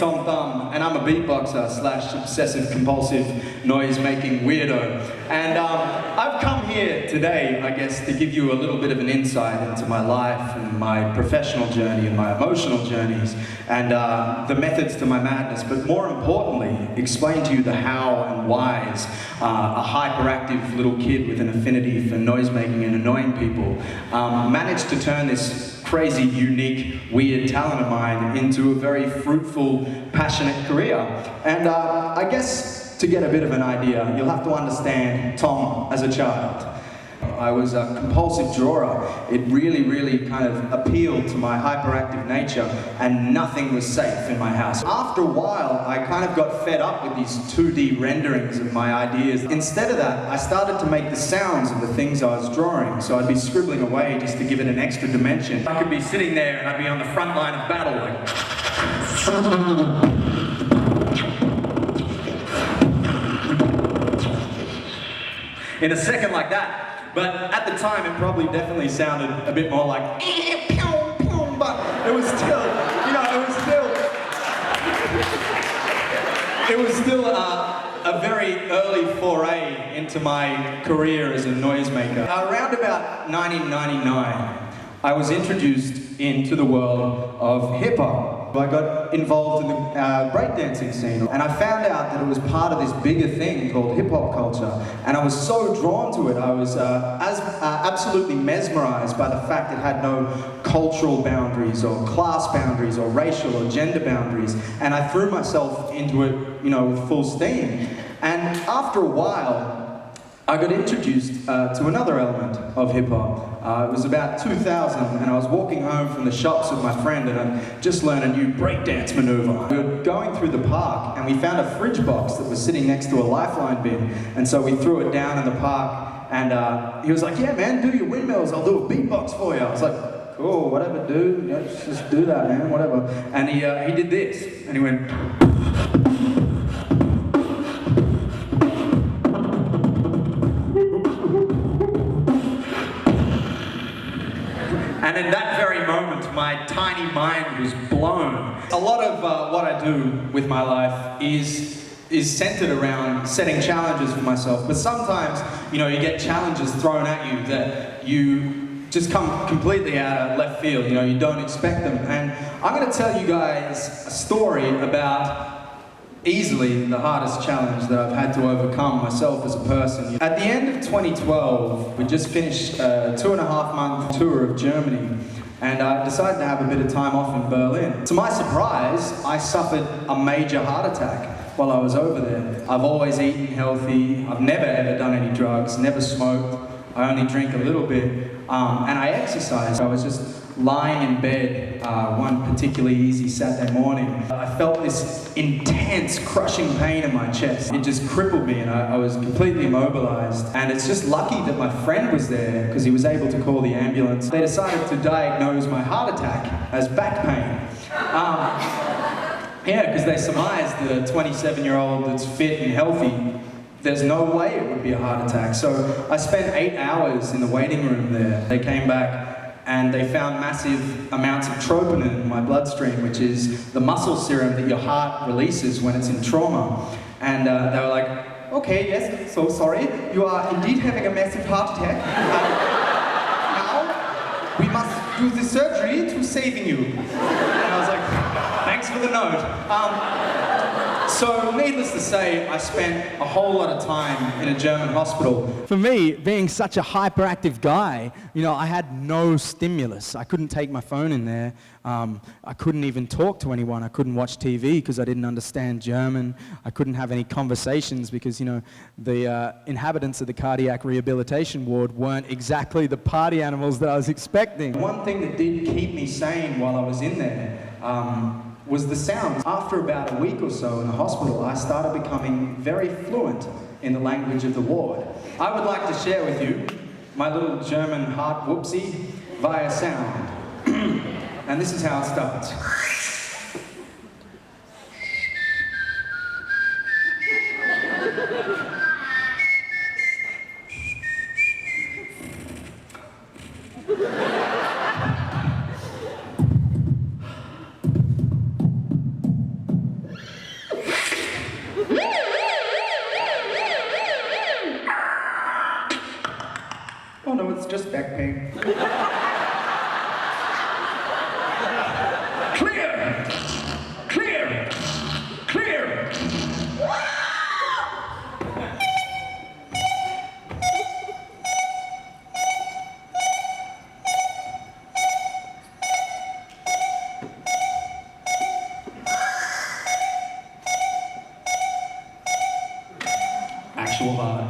Thum, and I'm a beatboxer / obsessive-compulsive noise-making weirdo. And I've come here today, I guess, to give you a little bit of an insight into my life and my professional journey and my emotional journeys and the methods to my madness, but more importantly, explain to you the how and whys a hyperactive little kid with an affinity for noise-making and annoying people managed to turn this crazy, unique, weird talent of mine into a very fruitful, passionate career. And I guess to get a bit of an idea, you'll have to understand Tom as a child. I was a compulsive drawer. It really kind of appealed to my hyperactive nature, and nothing was safe in my house. After a while, I kind of got fed up with these 2D renderings of my ideas. Instead of that, I started to make the sounds of the things I was drawing. So I'd be scribbling away just to give it an extra dimension. I could be sitting there and I'd be on the front line of battle, like... in a second like that. But at the time, it probably definitely sounded a bit more like but it was still, you know, it was still a very early foray into my career as a noisemaker. Around about 1999, I was introduced into the world of hip-hop. I got involved in the breakdancing scene, and I found out that it was part of this bigger thing called hip-hop culture, and I was so drawn to it. I was absolutely mesmerized by the fact it had no cultural boundaries or class boundaries or racial or gender boundaries, and I threw myself into it, you know, with full steam. And after a while, I got introduced to another element of hip-hop. It was about 2000, and I was walking home from the shops with my friend, and I just learned a new breakdance maneuver. We were going through the park, and we found a fridge box that was sitting next to a lifeline bin, and so we threw it down in the park, and he was like, "Yeah, man, do your windmills, I'll do a beatbox for you." I was like, "Cool, whatever, dude, yeah, just do that, man, whatever." And he did this, and he went... And in that very moment, my tiny mind was blown. A lot of what I do with my life is centered around setting challenges for myself. But sometimes, you know, you get challenges thrown at you that you just come completely out of left field. You know, you don't expect them. And I'm going to tell you guys a story about easily the hardest challenge that I've had to overcome myself as a person. At the end of 2012, we just finished a 2.5-month tour of Germany, and I decided to have a bit of time off in Berlin. To my surprise, I suffered a major heart attack while I was over there. I've always eaten healthy, I've never ever done any drugs, never smoked, I only drink a little bit, and I exercised. I was just lying in bed one particularly easy Saturday morning. I felt this intense crushing pain in my chest. It just crippled me, and I was completely immobilized. And it's just lucky that my friend was there, because he was able to call the ambulance. They decided to diagnose my heart attack as back pain. Yeah, because they surmised that a 27-year-old that's fit and healthy, there's no way it would be a heart attack. So I spent 8 hours in the waiting room there. They came back and they found massive amounts of troponin in my bloodstream, which is the muscle serum that your heart releases when it's in trauma. And they were like, "Okay, yes, so sorry, you are indeed having a massive heart attack. Now, we must do the surgery to saving you." And I was like, "Thanks for the note." So, needless to say, I spent a whole lot of time in a German hospital. For me, being such a hyperactive guy, you know, I had no stimulus. I couldn't take my phone in there. I couldn't even talk to anyone. I couldn't watch TV because I didn't understand German. I couldn't have any conversations because, you know, the inhabitants of the cardiac rehabilitation ward weren't exactly the party animals that I was expecting. One thing that did keep me sane while I was in there was the sound. After about a week or so in the hospital, I started becoming very fluent in the language of the ward. I would like to share with you my little German heart whoopsie via sound. And this is how it starts. no, it's just back pain. Clear! Clear! Clear! Actual hard.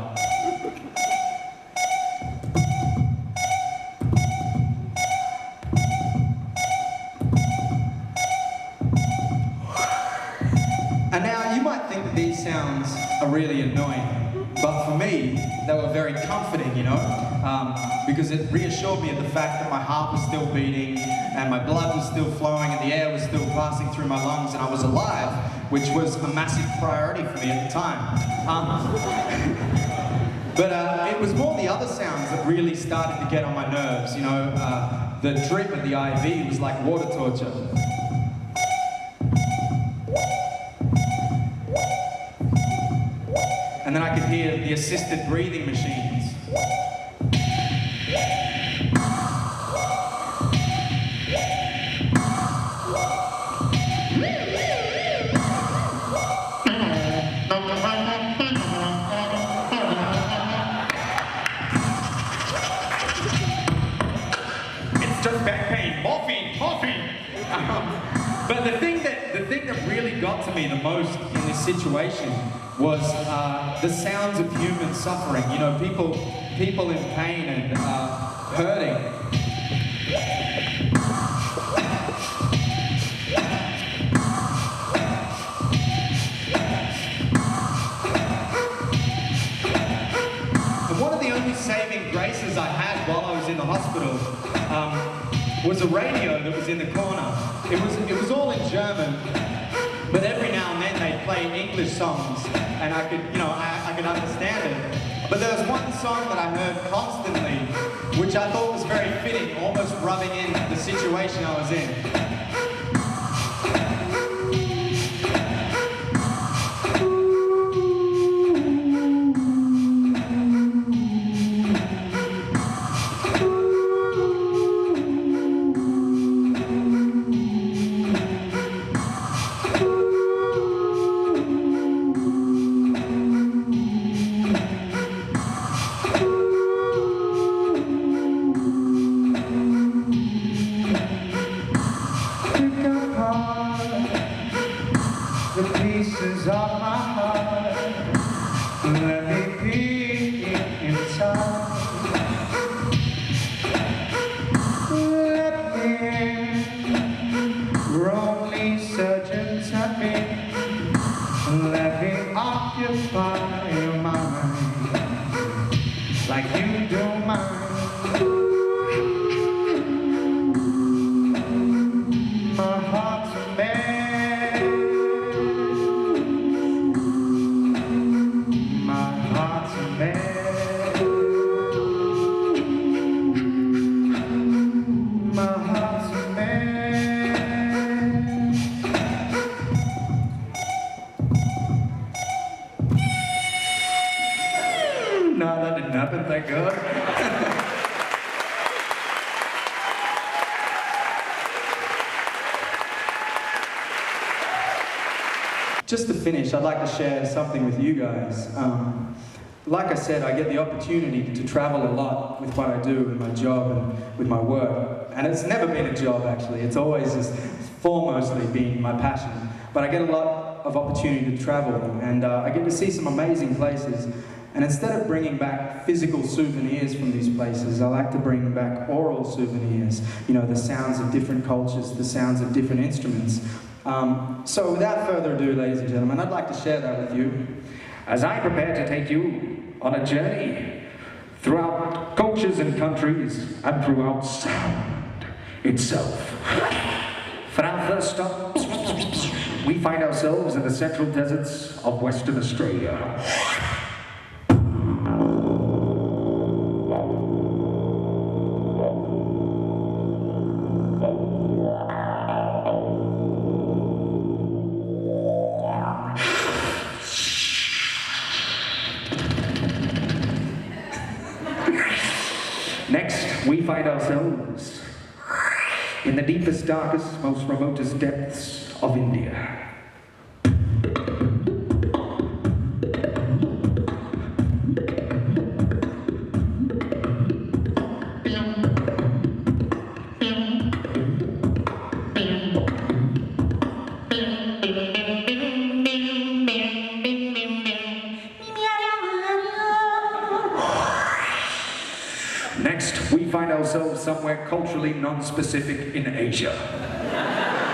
And now you might think that these sounds are really annoying, but for me, they were very comforting, you know, because it reassured me of the fact that my heart was still beating and my blood was still flowing and the air was still passing through my lungs and I was alive, which was a massive priority for me at the time. But it was more the other sounds that really started to get on my nerves, you know, the drip of the IV was like water torture. And then I could hear the assisted breathing machines. It's just back pain, morphine, morphine. But the thing that really got to me the most in this situation was the sounds of human suffering. You know, people in pain and hurting. And one of the only saving graces I had while I was in the hospital was a radio that was in the corner. It was all in German, but every now and then they'd play English songs, and I could, you know, I could understand it. But there was one song that I heard constantly, which I thought was very fitting, almost rubbing in the situation I was in. The pieces of my heart, let me peek inside. Let me roll these surgeons at me. Let me occupy your mind like you do mine. My heart's a mess. My heart's a mess. My heart's a mess. No, that didn't happen, thank God. Just to finish, I'd like to share something with you guys. Like I said, I get the opportunity to travel a lot with what I do in my job and with my work. And it's never been a job, actually. It's always just foremostly been my passion. But I get a lot of opportunity to travel, and I get to see some amazing places. And instead of bringing back physical souvenirs from these places, I like to bring back oral souvenirs. You know, the sounds of different cultures, the sounds of different instruments. So without further ado, ladies and gentlemen, I'd like to share that with you as I prepare to take you on a journey throughout cultures and countries and throughout sound itself. For our first stop, we find ourselves in the central deserts of Western Australia. we find ourselves in the deepest, darkest, most remotest depths of India. Next, we find ourselves somewhere culturally non-specific in Asia.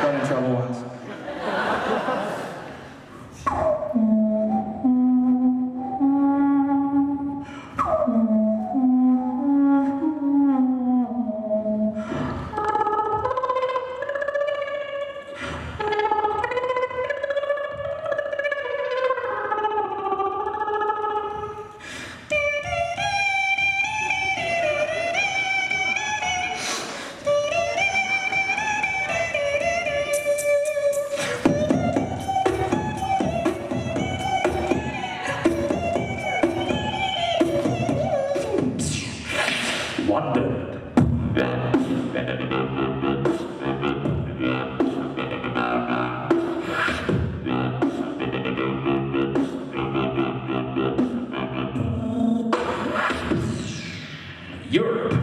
Got in trouble once. Wondered. Europe.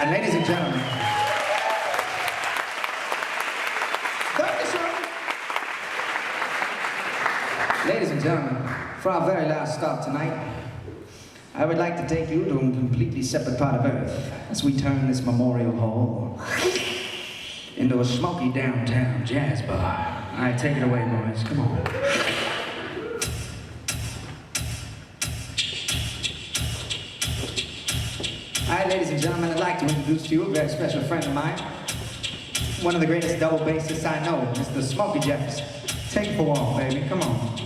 And ladies and gentlemen, ladies and gentlemen, for our very last stop tonight, I would like to take you to a completely separate part of Earth as we turn this memorial hall into a smoky downtown jazz bar. All right, take it away, boys. Come on. All right, ladies and gentlemen, I'd like to introduce to you a very special friend of mine. One of the greatest double bassists I know, Mr. Smokey Jefferson. Take it for a walk, baby. Come on.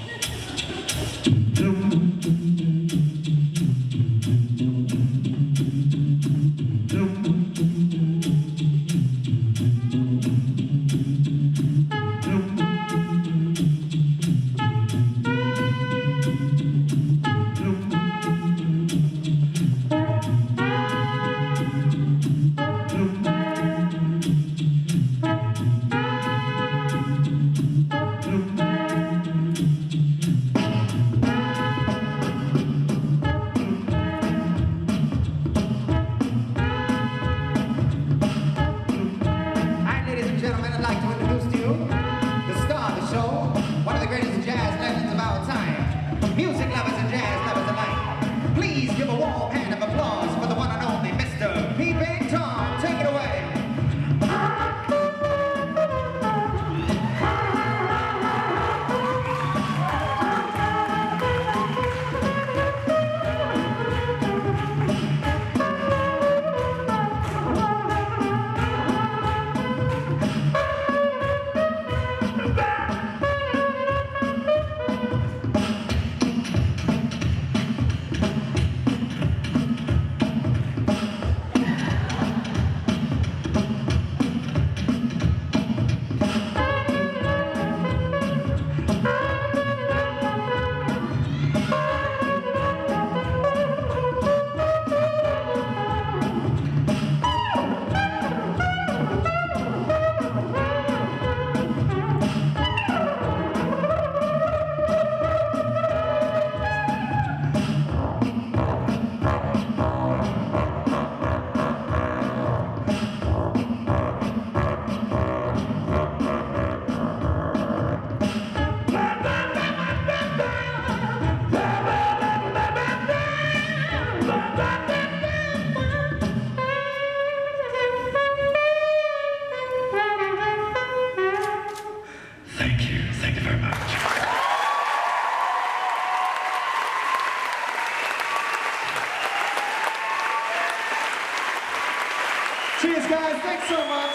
Cheers, guys. Thanks so much.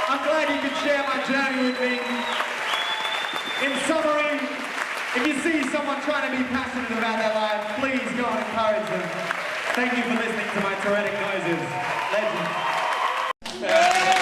I'm glad you could share my journey with me. In summary, if you see someone trying to be passionate about their life, please go and encourage them. Thank you for listening to my Tourettic noises. Legend.